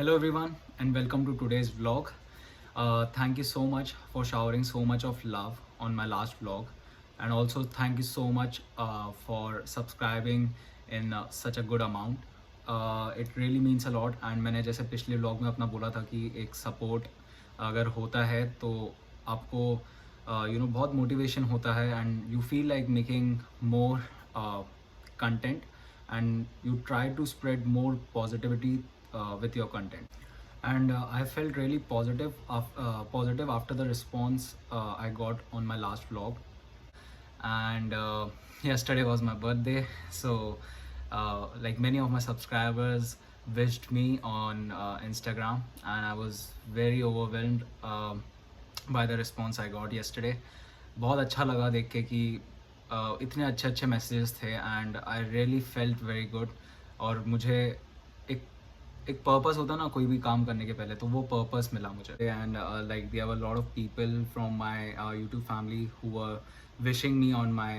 Hello everyone and welcome to today's vlog. Thank you so much for showering so much of love on my last vlog, and also thank you so much for subscribing in such a good amount. It really means a lot. And मैंने जैसे पिछले vlog में अपना बोला था कि एक support अगर होता है तो आपको बहुत motivation होता है and you feel like making more content, and you try to spread more positivity with your content. And I felt really positive after the response I got on my last vlog. And yesterday was my birthday, so like many of my subscribers wished me on Instagram, and I was very overwhelmed by the response I got yesterday. बहुत अच्छा लगा देख के कि इतने अच्छे अच्छे messages थे, and I really felt very good. और मुझे एक एक पर्पस होता ना कोई भी काम करने के पहले, तो वो पर्पस मिला मुझे. And like there were lot of people from my YouTube family who were wishing me on my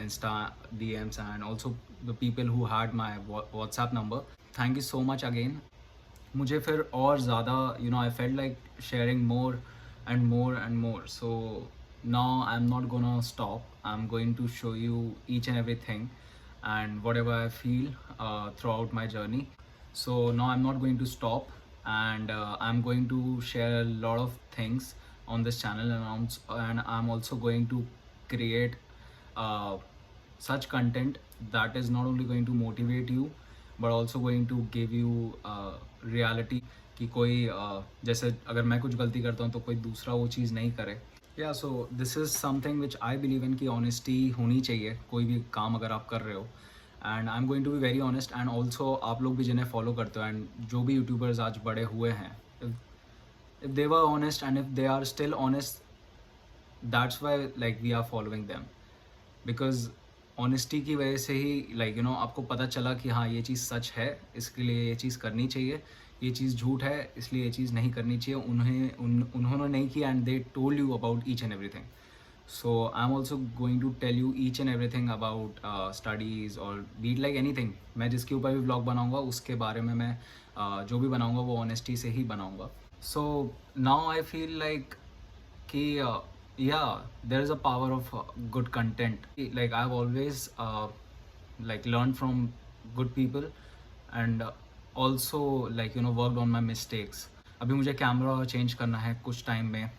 Insta DMs, and also the people who had my WhatsApp number. Thank you so much again. मुझे फिर और ज़्यादा I felt like sharing more and more and more. So now I'm not gonna stop. I'm going to show you each and everything and whatever I feel throughout my journey. So now I'm not going to stop, and I'm going to share a lot of things on this channel, and I'm also going to create such content that is not only going to motivate you but also going to give you reality कि कोई जैसे अगर मैं कुछ गलती करता हूँ तो कोई दूसरा वो चीज़ नहीं करे. या so this is something which I believe in कि ऑनेस्टी होनी चाहिए कोई भी काम अगर आप कर रहे हो. And I am going to be very honest. And also आप लोग भी जिन्हें फॉलो करते हो एंड जो भी यूट्यूबर्स आज बड़े हुए हैं, if they were honest and if they are still honest, that's why like we are following them, because honesty की वजह से ही आपको पता चला कि हाँ ये चीज़ सच है, इसके लिए ये चीज़ करनी चाहिए, ये चीज़ झूठ है इसलिए ये चीज़ नहीं करनी चाहिए. उन्होंने नहीं किया, and they told you about each and everything. So I am also going to tell you each and everything about studies और बीट लाइक एनीथिंग. मैं जिसके ऊपर भी व्लॉग बनाऊँगा उसके बारे में मैं जो भी बनाऊँगा वो ऑनेस्टी से ही बनाऊँगा. So now I feel like कि yeah, there is a power of good content. Like I've always like learned from good people, and also like worked on my mistakes. अभी मुझे कैमरा चेंज करना है कुछ time में,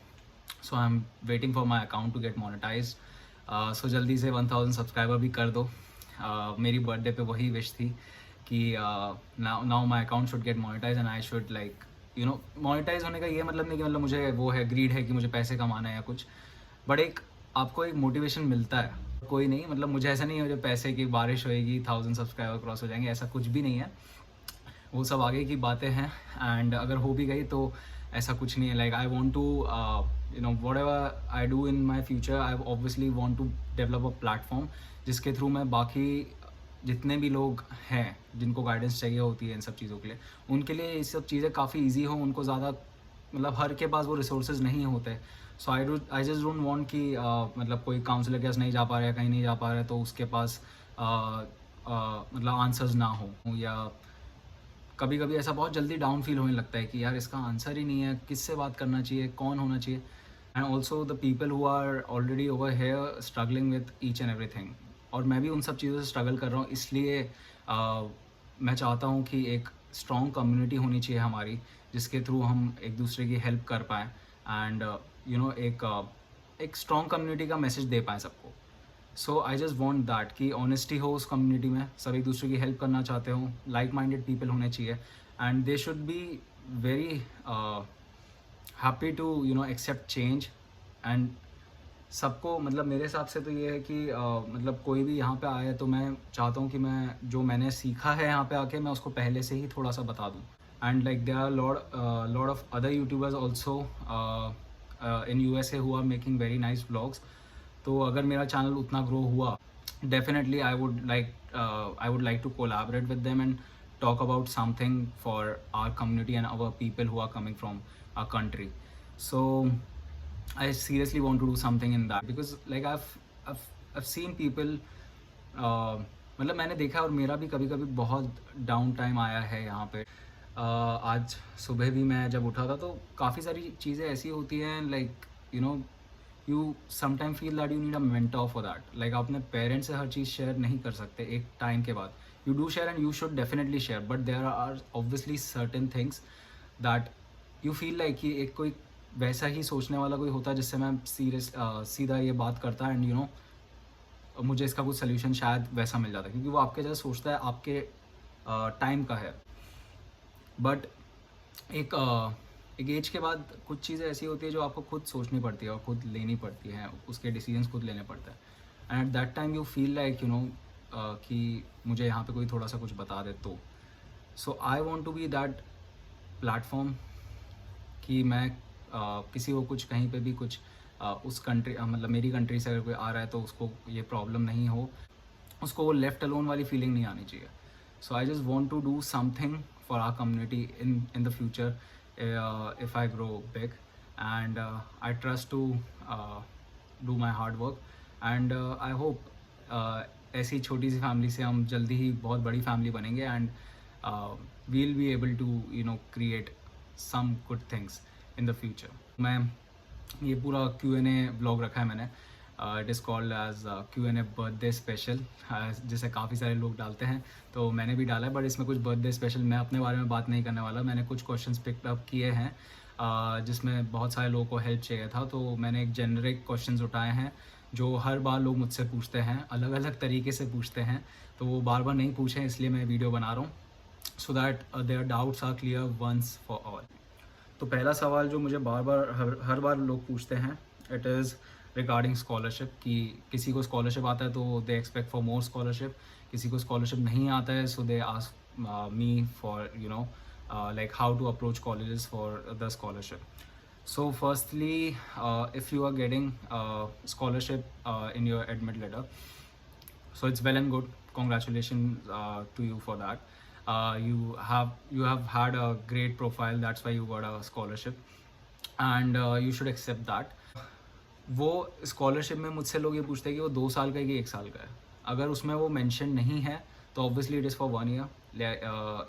so I'm waiting for my account to get monetized. So जल्दी से 1000 subscriber भी कर दो. मेरी बर्थडे पे वही विश थी कि now my account should get monetized and I should like monetize होने का ये मतलब नहीं कि मतलब मुझे वो है ग्रीड है कि मुझे पैसे कमाना है या कुछ, बट एक आपको एक मोटिवेशन मिलता है. कोई नहीं, मतलब मुझे ऐसा नहीं है मुझे पैसे की बारिश होएगी 1000 सब्सक्राइबर क्रॉस हो जाएंगे, ऐसा कुछ भी नहीं है. वो सब आगे की बातें हैं, एंड अगर हो भी गई तो ऐसा कुछ नहीं है. Like I want to whatever I do in my future, I obviously want to develop a platform जिसके थ्रू मैं बाकी जितने भी लोग हैं जिनको गाइडेंस चाहिए होती है इन सब चीज़ों के लिए, उनके लिए ये सब चीज़ें काफ़ी इजी हो. उनको ज़्यादा मतलब हर के पास वो रिसोर्सेज नहीं होते. सो आई जस्ट डोंट वांट कि मतलब कोई काउंसलर के पास नहीं जा पा रहा है, कहीं नहीं जा पा रहा है तो उसके पास मतलब आंसर्स ना हो, या कभी कभी ऐसा बहुत जल्दी डाउन फील होने लगता है कि यार इसका आंसर ही नहीं है, किससे बात करना चाहिए, कौन होना चाहिए. And also the people who are already over here struggling with each and everything, और मैं भी उन सब चीज़ों से स्ट्रगल कर रहा हूँ. इसलिए मैं चाहता हूँ कि एक स्ट्रॉन्ग कम्युनिटी होनी चाहिए हमारी, जिसके थ्रू हम एक दूसरे की हेल्प कर पाएँ, एंड एक स्ट्रॉन्ग कम्युनिटी का मैसेज दे पाएँ सबको. सो आई जस्ट वॉन्ट दैट कि ऑनेस्टी हो उस कम्युनिटी में, सब एक दूसरे की हेल्प करना चाहते हो, लाइक माइंडेड पीपल होने चाहिए, and they should be very happy to accept change. And सबको मतलब मेरे हिसाब से तो ये है कि मतलब कोई भी यहाँ पे आए तो मैं चाहता हूँ कि मैं जो मैंने सीखा है यहाँ पे आके मैं उसको पहले से ही थोड़ा सा बता दूँ. And like there are lot of other YouTubers also in USA who are making very nice vlogs. तो अगर मेरा चैनल उतना ग्रो हुआ, definitely I would like to collaborate with them and talk about something for our community and our people who are coming from our country. So I seriously want to do something in that, because like I've seen people मतलब मैंने देखा और मेरा भी कभी कभी बहुत down time आया है यहाँ पे. आज सुबह भी मैं जब उठा था तो काफ़ी सारी चीज़ें ऐसी होती हैं, like you know you sometime feel that you need a mentor for that. Like आप अपने पेरेंट्स से हर चीज़ शेयर नहीं कर सकते एक टाइम के बाद। You do share and you should definitely share, but there are obviously certain things that you feel like कि एक कोई वैसा ही सोचने वाला कोई होता है जिससे मैं सीधा ये बात करता एंड मुझे इसका कुछ सोल्यूशन शायद वैसा मिल जाता, क्योंकि वो आपके जैसा सोचता है, आपके टाइम का है। बट एक एक एज के बाद कुछ चीज़ें ऐसी होती है जो आपको खुद सोचनी पड़ती है और खुद लेनी पड़ती हैं, उसके डिसीजंस खुद लेने पड़ते हैं। And at that time you feel like कि मुझे यहाँ पे कोई थोड़ा सा कुछ बता दे तो। So I want to be that platform कि मैं किसी को कुछ कहीं पे भी कुछ उस कंट्री मतलब मेरी कंट्री से अगर कोई आ रहा है तो उसको ये प्रॉब्लम नहीं हो, उसको वो लेफ्ट अलोन वाली फीलिंग नहीं आनी चाहिए। So I just want to do something for our community in the future if I grow big, and I trust to do my hard work, and I hope ऐसी छोटी सी family से हम जल्दी ही बहुत बड़ी फैमिली बनेंगे, and we'll be able to create some good things in the future। मैं ये पूरा Q&A ब्लॉग रखा है मैंने, it is called as Q&A birthday special, जिसे काफ़ी सारे लोग डालते हैं, तो मैंने भी डाला है। बट इसमें कुछ बर्थडे स्पेशल मैं अपने बारे में बात नहीं करने वाला। मैंने कुछ क्वेश्चंस पिक अप किए हैं जिसमें बहुत सारे लोगों को हेल्प चाहिए था, तो मैंने एक जेनरिक क्वेश्चंस उठाए हैं जो हर बार लोग मुझसे पूछते हैं, अलग अलग तरीके से पूछते हैं, तो वो बार बार नहीं पूछें, इसलिए मैं वीडियो बना रहा हूँ, so that their doubts are clear once for all. तो पहला सवाल जो मुझे बार बार हर बार लोग पूछते हैं, इट इज़ रिगार्डिंग स्कॉलरशिप, कि किसी को स्कॉलरशिप आता है तो they expect for more scholarship, किसी को स्कॉलरशिप नहीं आता है so they ask me for like how to approach colleges for the scholarship. So firstly, if you are getting scholarship in your admit letter, so it's well and good, congratulations to you for that. You have had a great profile, that's why you got a scholarship, and you should accept that. वो scholarship में मुझसे लोग ये पूछते हैं कि वो 2 साल का है कि 1 साल का है। अगर उसमें वो मेंशन नहीं है तो obviously it is for 1 year,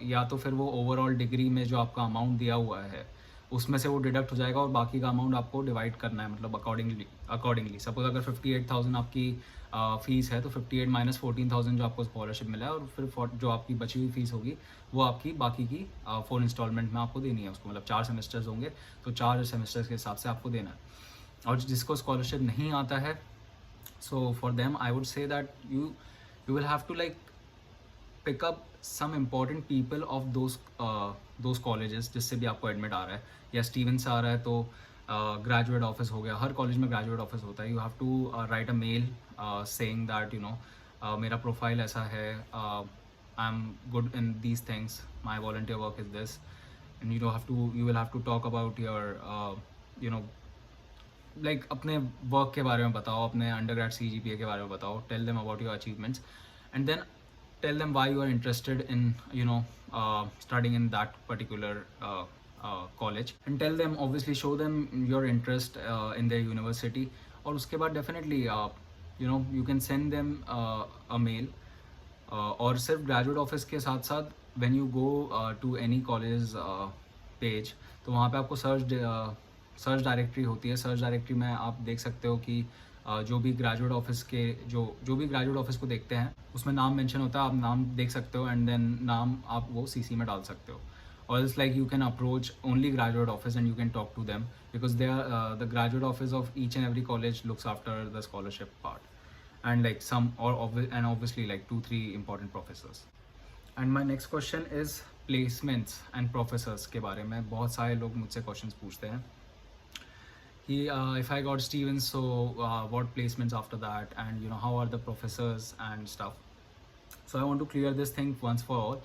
या तो फिर वो ओवरऑल डिग्री में जो आपका अमाउंट दिया हुआ है उसमें से वो डिडक्ट हो जाएगा और बाकी का अमाउंट आपको डिवाइड करना है, मतलब अकॉर्डिंगली। सपोज अगर 58,000 आपकी फ़ीस है तो 58 माइनस 14,000 जो आपको स्कॉलरशिप मिला है, और फिर जो आपकी बची हुई फ़ीस होगी वो आपकी बाकी की 4 इंस्टॉलमेंट में आपको देनी है उसको, मतलब 4 सेमेस्टर्स होंगे तो 4 सेमेस्टर्स के हिसाब से आपको देना है। और जिसको स्कॉलरशिप नहीं आता है, so for them I would say that you will have to like pick up some important people of those colleges जिससे भी आपको एडमिट आ रहा है, या स्टीवन से आ रहा है तो ग्रेजुएट ऑफिस हो गया, हर कॉलेज में ग्रेजुएट ऑफिस होता है। You have to write a mail saying that मेरा प्रोफाइल ऐसा है, I am good in these things, my volunteer work is this, and you will have to talk about your like अपने work के बारे में बताओ, अपने अंडरग्रेड CGPA के बारे में बताओ, tell them about your achievements, and then tell them why you are interested in studying in that particular college, and tell them, obviously show them your interest in their university, और उसके बाद definitely you can send them a mail, और सिर्फ graduate office के साथ साथ when you go to any college page, तो वहाँ पे आपको सर्च डायरेक्टरी होती है। सर्च डायरेक्टरी में आप देख सकते हो कि जो भी ग्रेजुएट ऑफिस के जो भी ग्रेजुएट ऑफिस को देखते हैं उसमें नाम मेंशन होता है, आप नाम देख सकते हो, एंड देन नाम आप वो CC में डाल सकते हो। और it's like you can approach only graduate office and you can talk to them, because they are the graduate office of each and every college looks after the scholarship part, and like and obviously like 2-3 important professors. And my next question is placements and professors के बारे में। बहुत सारे लोग मुझसे questions पूछते हैं कि if I got Stevens, so what placements after that, and how are the professors and stuff. So I want to clear this thing once for all.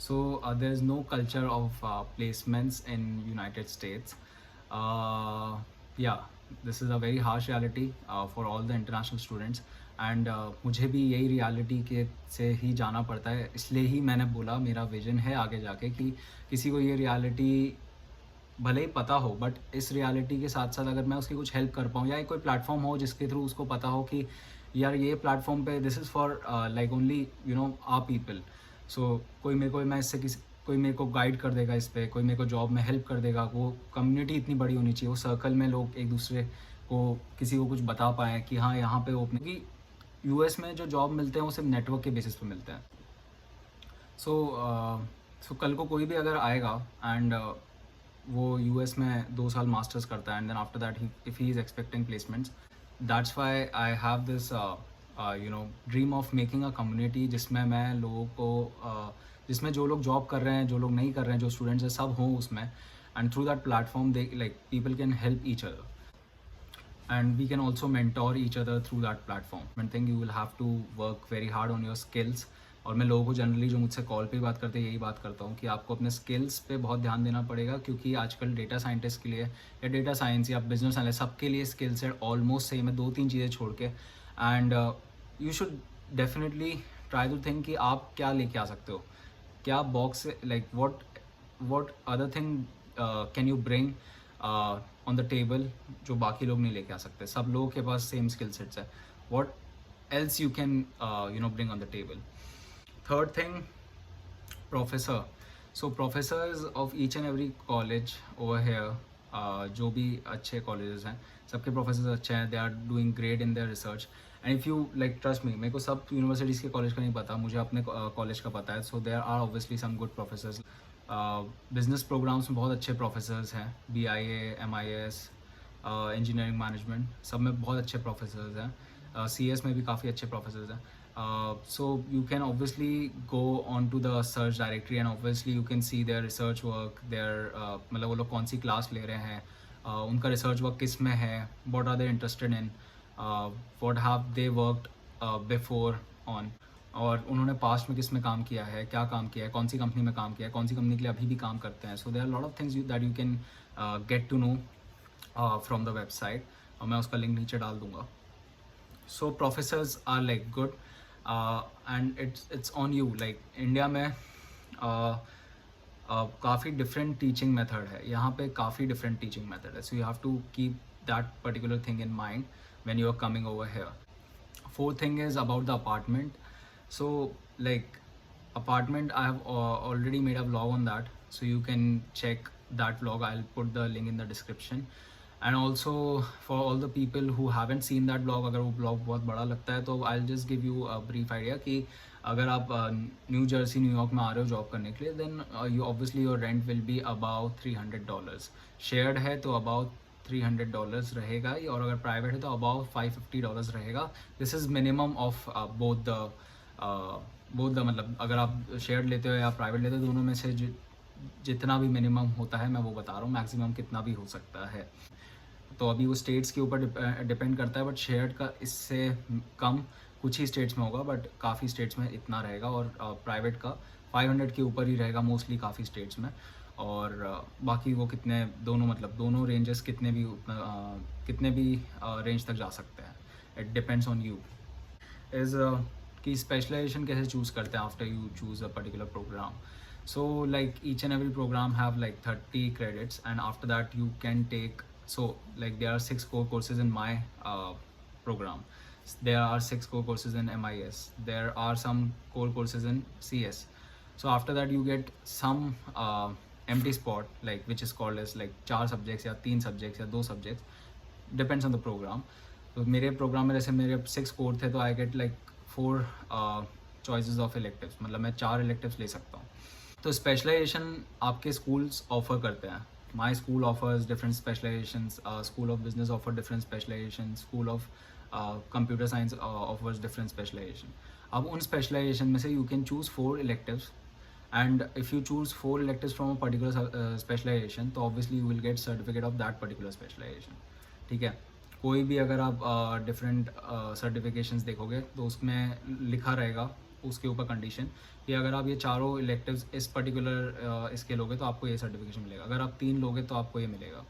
So there is no culture of placements in United States. Yeah, this is a very harsh reality for all the international students, and मुझे भी यही reality के से ही जाना पड़ता है, इसलिए ही मैंने बोला मेरा विजन है आगे जाके कि किसी को ये reality भले ही पता हो, बट इस रियलिटी के साथ साथ अगर मैं उसकी कुछ हेल्प कर पाऊँ, या कोई प्लेटफॉर्म हो जिसके थ्रू उसको पता हो कि यार ये प्लेटफॉर्म पे this is for like only our people, so कोई मेरे को मैं इससे कोई मेरे को गाइड कर देगा इस पे, कोई मेरे को जॉब में हेल्प कर देगा। वो कम्युनिटी इतनी बड़ी होनी चाहिए, वो सर्कल में लोग एक दूसरे को किसी को कुछ बता पाएँ कि हाँ यहाँ पे ओपन, क्योंकि यूएस में जो जॉब मिलते हैं वो सिर्फ नेटवर्क के बेसिस पे मिलते हैं। सो कल को कोई भी अगर आएगा एंड वो यूएस में 2 साल मास्टर्स करता है and then after that if he is expecting placements, that's why I have this dream of making a community जिसमें मैं लोगों को जिसमें जो लोग जॉब कर रहे हैं, जो लोग नहीं कर रहे हैं, जो स्टूडेंट्स हैं, सब हों उसमें। And through that platform they like people can help each other and we can also mentor each other through that platform. I think you will have to work very hard on your skills. और मैं लोगों को generally जो मुझसे call पे बात करते हैं यही बात करता हूँ कि आपको अपने स्किल्स पे बहुत ध्यान देना पड़ेगा, क्योंकि आजकल डेटा साइंटिस्ट के लिए या डेटा साइंस या बिजनेस एनालिस्ट सबके लिए स्किल सेट ऑलमोस्ट सेम है, 2-3 चीज़ें छोड़ के। And you should definitely try to think कि आप क्या लेके आ सकते हो, क्या box like what other thing can you bring on the table जो बाकी लोग नहीं लेके आ सकते। सब लोगों के पास सेम स्किल सेट्स है, what else you can bring on the table. Third thing, professor. So professors of each and every college over here, जो भी अच्छे कॉलेजेस हैं सबके प्रोफेसर्स अच्छे हैं, they are doing great in their research. And if you like trust me, मेरे को सब यूनिवर्सिटीज़ के कॉलेज का नहीं पता, मुझे अपने कॉलेज का पता है। So there are obviously some good professors. Business programs में बहुत अच्छे प्रोफेसर्स हैं, BIA, MIS, इंजीनियरिंग मैनेजमेंट, सब में बहुत अच्छे प्रोफेसर्स हैं। CS में भी काफ़ी अच्छे प्रोफेसर्स हैं। So you can obviously go on to the search directory and obviously you can see their research work, their मतलब वो लोग कौन सी क्लास ले रहे हैं, उनका रिसर्च वर्क किस में है, what are they interested in, what have they worked before on, और उन्होंने पास्ट में किस में काम किया है, क्या काम किया है, कौन सी कंपनी में काम किया है, कौन सी कंपनी के लिए अभी भी काम करते हैं। So there are lot of things that you can get to know from the website, और मैं उसका लिंक नीचे डाल दूँगा। So professors are like good and it's on you. Like India में काफ़ी डिफरेंट टीचिंग मेथड है, यहाँ पे काफ़ी डिफरेंट टीचिंग मेथड है। So you have to keep that particular thing in mind when you are coming over here. Fourth thing is about the apartment. So like apartment, I have already made a vlog on that, so you can check that vlog. I'll put the link in the description. And also for all the people who haven't seen that vlog, अगर वो vlog बहुत बड़ा लगता है तो I'll just give you a brief idea कि अगर आप न्यू जर्सी न्यूयॉर्क में आ रहे हो जॉब करने के लिए, then you obviously your rent will be about $300. Shared है तो about $300 रहेगा, और अगर प्राइवेट है तो अबाउट $550 रहेगा। This is minimum of both the मतलब अगर आप शेयर लेते हो या प्राइवेट लेते हो, दोनों में से जितना भी मिनिमम होता है मैं वो बता रहा हूँ, मैक्सिमम कितना भी हो सकता है। तो अभी वो स्टेट्स के ऊपर डिपेंड करता है, बट शेयर्ड का इससे कम कुछ ही स्टेट्स में होगा, बट काफ़ी स्टेट्स में इतना रहेगा, और प्राइवेट का 500 के ऊपर ही रहेगा मोस्टली काफ़ी स्टेट्स में। और बाकी वो कितने दोनों मतलब दोनों रेंजेस कितने भी रेंज तक जा सकते हैं, it depends on you. Is कि स्पेशलाइजेशन कैसे चूज़ करते हैं after you choose a particular program. So like each and every program have like 30 credits and after that you can take, so like there are 6 core courses in my program, there are 6 core courses in MIS, there are some core courses in CS. So after that you get some empty spot like which is called as like 4 subjects या 3 subjects या 2 subjects, depends on the program. तो मेरे programme में जैसे मेरे 6 core थे तो I get like 4 choices of electives, मतलब मैं 4 इलेक्टिव्स ले सकता हूँ। तो स्पेशलाइजेशन आपके स्कूल्स ऑफर करते हैं। My school offers different specializations, school of business offer different specialization, school of computer science offers different specialization. अब उन स्पेशलाइजेशन में से you can choose 4 electives, and if you choose 4 electives from a particular specialization तो obviously you will get certificate of that particular specialization। ठीक है, कोई भी अगर आप डिफरेंट सर्टिफिकेशंस देखोगे तो उसमें लिखा रहेगा उसके ऊपर कंडीशन कि अगर आप ये चारों इलेक्टिव्स इस पर्टिकुलर इसके लोगे तो आपको ये सर्टिफिकेशन मिलेगा, अगर आप 3 लोगे तो आपको ये मिलेगा,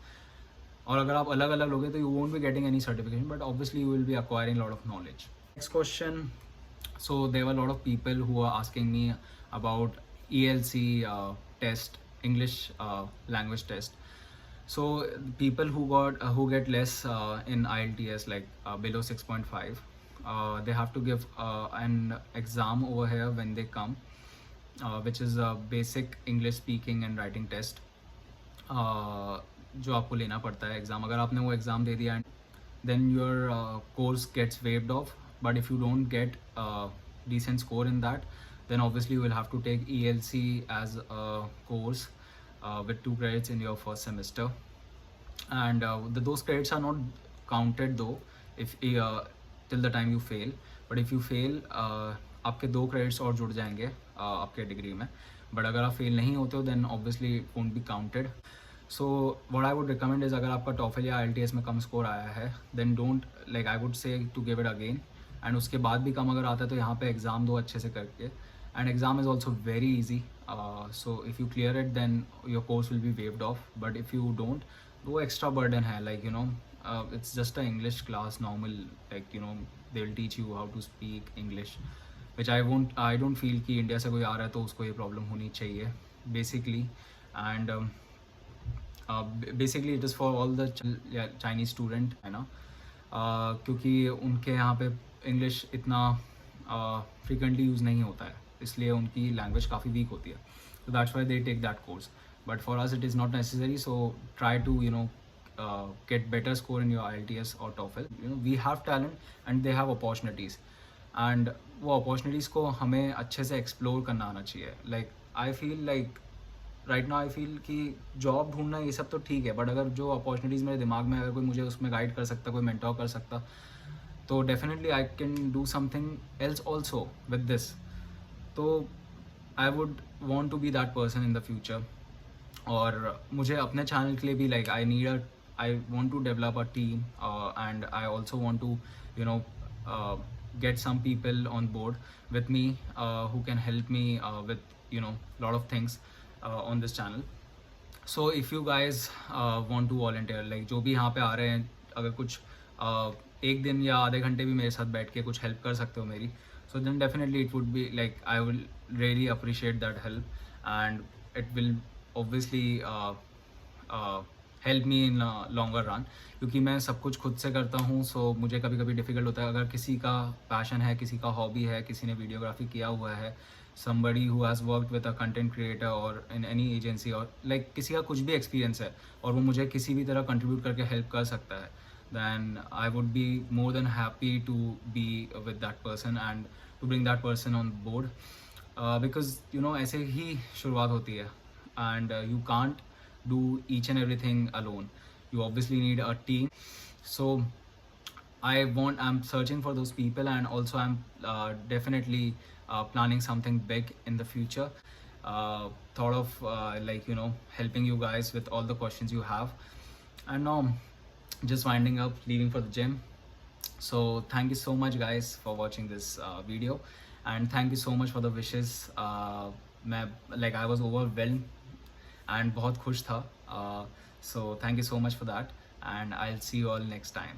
और अगर आप अलग अलग लोगे तो you won't be getting any certification, but obviously you will be acquiring lot of knowledge. Next question, so there were lot of people who are asking me about ELC test, English language test. So people who get less in IELTS, like below 6.5, they have to give an exam over here when they come, which is a basic English speaking and writing test, जो आपको लेना पड़ता है exam. अगर आपने वो exam दे दिया, then your course gets waived off. But if you don't get decent score in that, then obviously you will have to take ELC as a course with 2 credits in your first semester. And those credits are not counted though if till the time you fail. But if you fail, आपके 2 credits और जुड़ जाएंगे आपके degree में. But अगर आप fail नहीं होते हो then obviously it won't be counted. So what I would recommend is अगर आपका TOEFL या IELTS में कम स्कोर आया है then don't, like I would say to give it again. And उसके बाद भी कम अगर आता है तो यहाँ पे एग्ज़ाम दो अच्छे से करके. And exam is also very easy. So if you clear it then your course will be waived off. But if you don't, वो extra burden है, like you know, it's just a English class normal, like you know they will teach you how to speak English, which I don't feel कि India से कोई आ रहा है तो उसको ये प्रॉब्लम होनी चाहिए basically. And basically it is for all the Chinese student, है ना, क्योंकि उनके यहाँ पे इंग्लिश इतना फ्रिक्वेंटली यूज़ नहीं होता है, इसलिए उनकी लैंग्वेज काफ़ी वीक होती है. So that's why they take that course. But for us, it is not necessary. So try to, you know, get better score in your IELTS or TOEFL. You know, we have talent and they have opportunities. And वो opportunities को हमें अच्छे से explore करना आना चाहिए. Like I feel like right now I feel कि job ढूंढना ये सब तो ठीक है, बट अगर जो अपॉर्चुनिटीज़ मेरे दिमाग में अगर कोई मुझे उसमें गाइड कर सकता, कोई मेंटोर कर सकता, तो definitely I can do something else also with this. तो I would want to be that person in the future. और मुझे अपने चैनल के लिए भी like I want to develop a team and I also want to you know get some people on board with me who can help me with you know lot of things on this channel. So if you guys want to volunteer, like जो भी यहाँ पे आ रहे हैं, अगर कुछ एक दिन या आधे घंटे भी मेरे साथ बैठ के कुछ हेल्प कर सकते हो मेरी, so then definitely it would be like I will really appreciate that help, and it will obviously help me in longer run, क्योंकि मैं सब कुछ खुद से करता हूँ. सो मुझे कभी कभी डिफ़िकल्ट होता है. अगर किसी का पैशन है, किसी का हॉबी है, किसी ने वीडियोग्राफी किया हुआ है, somebody who has worked with a content creator or in any agency, और like किसी का कुछ भी एक्सपीरियंस है और वो मुझे किसी भी तरह कंट्रीब्यूट करके हेल्प कर सकता है, then I would be more than happy to be with that person and to bring that person on board, because you know ऐसे ही शुरुआत होती है. And you can't do each and everything alone. You obviously need a team. So I'm searching for those people, and also I'm definitely planning something big in the future. Thought of like you know helping you guys with all the questions you have. And now just winding up, leaving for the gym. So thank you so much guys for watching this video, and thank you so much for the wishes. मैं like I was overwhelmed and बहुत खुश था. So thank you so much for that, and I'll see you all next time.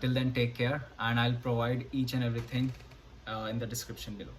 Till then, take care, and I'll provide each and everything in the description below.